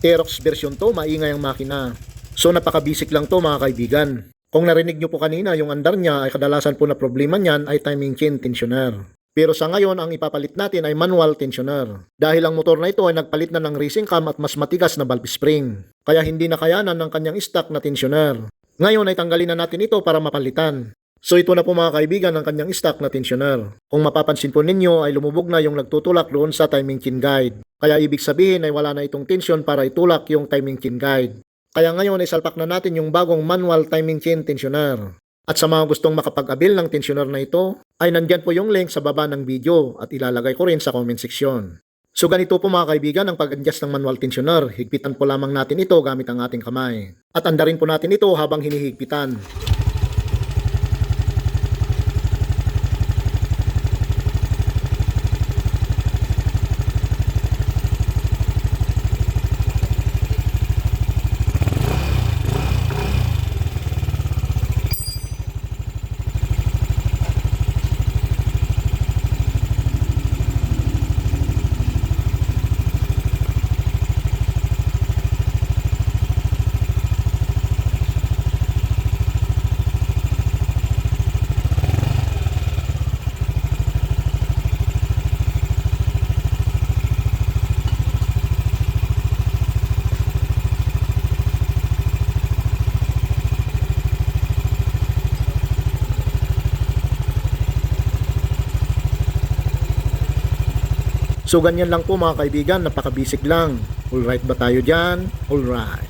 Asterox version to, maingay ang makina. So napaka-basic lang to mga kaibigan. Kung narinig nyo po kanina, yung andar niya ay kadalasan po na problema niyan ay timing chain tensioner. Pero sa ngayon, ang ipapalit natin ay manual tensioner. Dahil ang motor na ito ay nagpalit na ng racing cam at mas matigas na valve spring. Kaya hindi na kayanan ng kanyang stock na tensioner. Ngayon ay tanggalin na natin ito para mapalitan. So ito na po mga kaibigan ang kanyang stock na tensioner. Kung mapapansin po ninyo ay lumubog na yung nagtutulak doon sa timing chain guide. Kaya ibig sabihin ay wala na itong tension para itulak yung timing chain guide. Kaya ngayon ay salpak na natin yung bagong manual timing chain tensioner. At sa mga gustong makapag-avail ng tensioner na ito, ay nandyan po yung link sa baba ng video at ilalagay ko rin sa comment section. So ganito po mga kaibigan ang pag-adjust ng manual tensioner. Higpitan po lamang natin ito gamit ang ating kamay. At andarin po natin ito habang hinihigpitan. So ganyan lang po mga kaibigan, napaka-basic lang. Alright ba tayo dyan? Alright.